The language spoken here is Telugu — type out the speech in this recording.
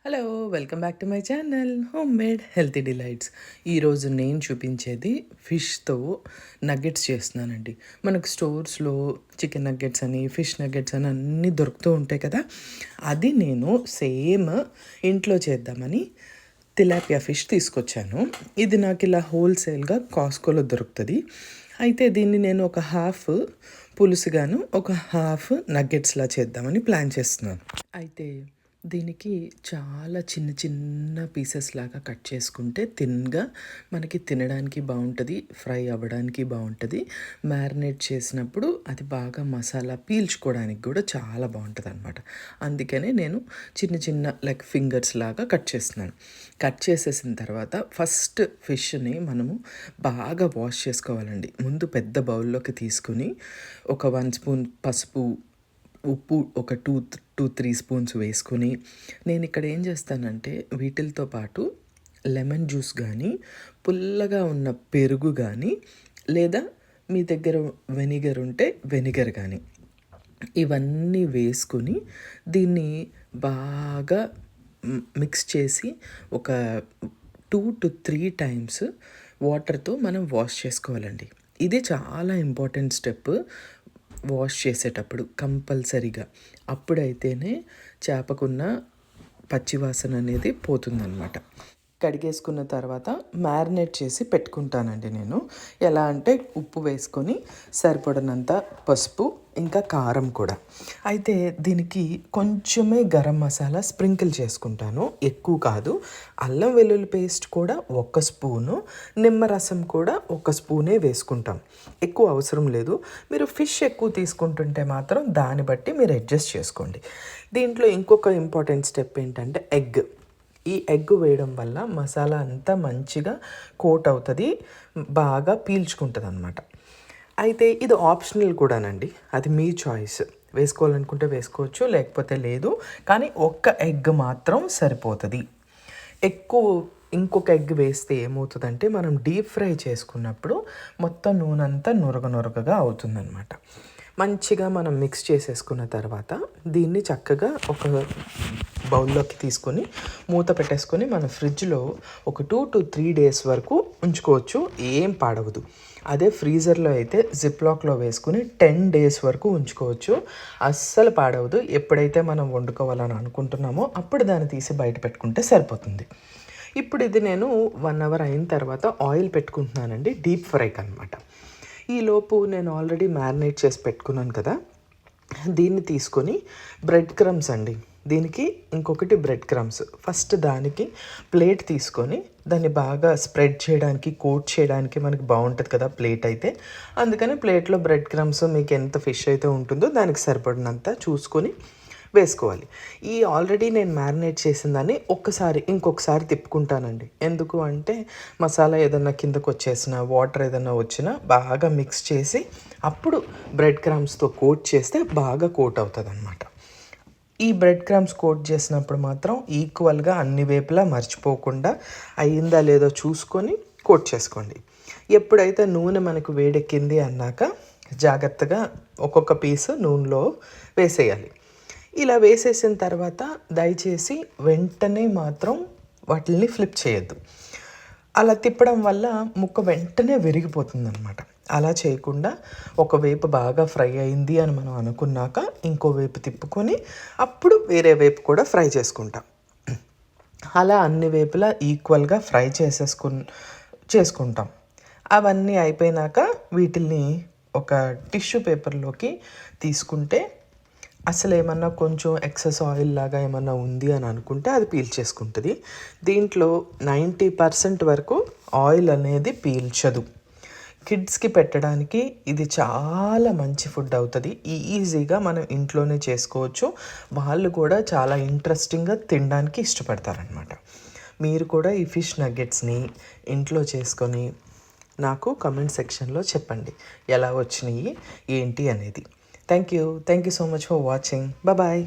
Hello, welcome back to my channel home made healthy delights. ఈరోజు నేను చూపించేది ఫిష్తో నగ్గెట్స్ చేస్తున్నానండి. మనకు స్టోర్స్లో చికెన్ నగ్గెట్స్ అని, ఫిష్ నగ్గెట్స్ అని అన్నీ దొరుకుతూ ఉంటాయి కదా. అది నేను సేమ్ ఇంట్లో చేద్దామని తిలాపియా ఫిష్ తీసుకొచ్చాను. ఇది నాకు ఇలా హోల్సేల్గా కాస్కోలో దొరుకుతుంది. అయితే దీన్ని నేను ఒక హాఫ్ పులుసుగాను, ఒక హాఫ్ నగ్గెట్స్లా చేద్దామని ప్లాన్ చేస్తున్నాను. అయితే దీనికి చాలా చిన్న చిన్న పీసెస్ లాగా కట్ చేసుకుంటే థిన్గా మనకి తినడానికి బాగుంటుంది, ఫ్రై అవ్వడానికి బాగుంటుంది. మ్యారినేట్ చేసినప్పుడు అది బాగా మసాలా పీల్చుకోవడానికి కూడా చాలా బాగుంటుంది అనమాట. అందుకనే నేను చిన్న చిన్న లైక్ ఫింగర్స్ లాగా కట్ చేస్తున్నాను. కట్ చేసేసిన తర్వాత ఫస్ట్ ఫిష్ని మనము బాగా వాష్ చేసుకోవాలండి. ముందు పెద్ద బౌల్లోకి తీసుకుని ఒక 1 స్పూన్ పసుపు, ఉప్పు ఒక 2-3 స్పూన్స్ వేసుకొని, నేను ఇక్కడ ఏం చేస్తానంటే వీటితో పాటు లెమన్ జ్యూస్ కానీ, పుల్లగా ఉన్న పెరుగు కానీ, లేదా మీ దగ్గర వెనిగర్ ఉంటే వెనిగర్ కానీ, ఇవన్నీ వేసుకొని దీన్ని బాగా మిక్స్ చేసి ఒక 2-3 టైమ్స్ వాటర్తో మనం వాష్ చేసుకోవాలండి. ఇది చాలా ఇంపార్టెంట్ స్టెప్ వాష్ చేసేటప్పుడు కంపల్సరీగా. అప్పుడైతేనే చేపకున్న పచ్చివాసన అనేది పోతుందన్నమాట. కడిగేసుకున్న తర్వాత మ్యారినేట్ చేసి పెట్టుకుంటానండి నేను. ఎలా అంటే ఉప్పు వేసుకొని సరిపడినంత పసుపు, ఇంకా కారం కూడా. అయితే దీనికి కొంచెమే గరం మసాలా స్ప్రింకిల్ చేసుకుంటాను, ఎక్కువ కాదు. అల్లం వెల్లుల్లి పేస్ట్ కూడా 1 స్పూను, నిమ్మరసం కూడా 1 స్పూనే వేసుకుంటాం. ఎక్కువ అవసరం లేదు. మీరు ఫిష్ ఎక్కువ తీసుకుంటుంటే మాత్రం దాన్ని బట్టి మీరు అడ్జస్ట్ చేసుకోండి. దీంట్లో ఇంకొక ఇంపార్టెంట్ స్టెప్ ఏంటంటే ఎగ్. ఈ ఎగ్ వేయడం వల్ల మసాలా అంతా మంచిగా కోట్ అవుతుంది, బాగా పీల్చుకుంటుంది అనమాట. అయితే ఇది ఆప్షనల్ కూడానండి, అది మీ చాయిస్. వేసుకోవాలనుకుంటే వేసుకోవచ్చు, లేకపోతే లేదు. కానీ ఒక్క ఎగ్ మాత్రం సరిపోతుంది. ఇంకొక ఎగ్ వేస్తే ఏమవుతుందంటే మనం డీప్ ఫ్రై చేసుకున్నప్పుడు మొత్తం నూనె అంతా నురగగా అవుతుందన్నమాట. మంచిగా మనం మిక్స్ చేసేసుకున్న తర్వాత దీన్ని చక్కగా ఒక బౌల్లోకి తీసుకొని మూత పెట్టేసుకొని మన ఫ్రిడ్జ్లో ఒక 2-3 డేస్ వరకు ఉంచుకోవచ్చు, ఏం పాడవదు. అదే ఫ్రీజర్లో అయితే జిప్లాక్లో వేసుకుని 10 డేస్ వరకు ఉంచుకోవచ్చు, అస్సలు పాడవదు. ఎప్పుడైతే మనం వండుకోవాలని అనుకుంటున్నామో అప్పుడు దాన్ని తీసి బయట పెట్టుకుంటే సరిపోతుంది. ఇప్పుడు ఇది నేను 1 అవర్ అయిన తర్వాత ఆయిల్ పెట్టుకుంటున్నానండి, డీప్ ఫ్రైకి అనమాట. ఈలోపు నేను ఆల్రెడీ మ్యారినేట్ చేసి పెట్టుకున్నాను కదా, దీన్ని తీసుకొని బ్రెడ్ క్రమ్స్ అండి, దీనికి ఇంకొకటి బ్రెడ్ క్రమ్స్. ఫస్ట్ దానికి ప్లేట్ తీసుకొని దాన్ని బాగా స్ప్రెడ్ చేయడానికి, కోట్ చేయడానికి మనకి బాగుంటుంది కదా ప్లేట్ అయితే. అందుకని ప్లేట్లో బ్రెడ్ క్రమ్స్ మీకు ఎంత ఫిష్ అయితే ఉంటుందో దానికి సరిపడినంత చూసుకొని వేసుకోవాలి. ఈ ఆల్రెడీ నేను మ్యారినేట్ చేసిన దాన్ని ఇంకొకసారి తిప్పుకుంటానండి. ఎందుకు అంటే మసాలా ఏదన్నా కిందకు వచ్చేసినా, వాటర్ ఏదన్నా వచ్చినా బాగా మిక్స్ చేసి అప్పుడు బ్రెడ్ క్రమ్స్తో కోట్ చేస్తే బాగా కోట్ అవుతుంది అనమాట. ఈ బ్రెడ్ క్రమ్స్ కోట్ చేసినప్పుడు మాత్రం ఈక్వల్గా అన్ని వైపులా మర్చిపోకుండా అయ్యిందా లేదో చూసుకొని కోట్ చేసుకోండి. ఎప్పుడైతే నూనె మనకు వేడెక్కింది అన్నాక జాగ్రత్తగా ఒక్కొక్క పీసు నూనెలో వేసేయాలి. ఇలా వేసేసిన తర్వాత దయచేసి వెంటనే మాత్రం వాటిని ఫ్లిప్ చేయొద్దు. అలా తిప్పడం వల్ల ముక్క వెంటనే విరిగిపోతుంది అనమాట. అలా చేయకుండా ఒకవైపు బాగా ఫ్రై అయింది అని మనం అనుకున్నాక ఇంకోవైపు తిప్పుకొని అప్పుడు వేరే వైపు కూడా ఫ్రై చేసుకుంటాం. అలా అన్ని వైపులా ఈక్వల్గా ఫ్రై చేసుకుంటాం. అవన్నీ అయిపోయినాక వీటిని ఒక టిష్యూ పేపర్లోకి తీసుకుంటే అసలు ఏమన్నా కొంచెం ఎక్సెస్ ఆయిల్ లాగా ఏమన్నా ఉంది అని అనుకుంటే అది పీల్చేసుకుంటుంది. దీంట్లో 90% వరకు ఆయిల్ అనేది పీల్చదు. కిడ్స్కి పెట్టడానికి ఇది చాలా మంచి ఫుడ్ అవుతుంది. ఈజీగా మనం ఇంట్లోనే చేసుకోవచ్చు. వాళ్ళు కూడా చాలా ఇంట్రెస్టింగ్గా తినడానికి ఇష్టపడతారనమాట. మీరు కూడా ఈ ఫిష్ నగ్గెట్స్ని ఇంట్లో చేసుకొని నాకు కమెంట్ సెక్షన్లో చెప్పండి ఎలా వచ్చినాయి ఏంటి అనేది. Thank you so much for watching. Bye.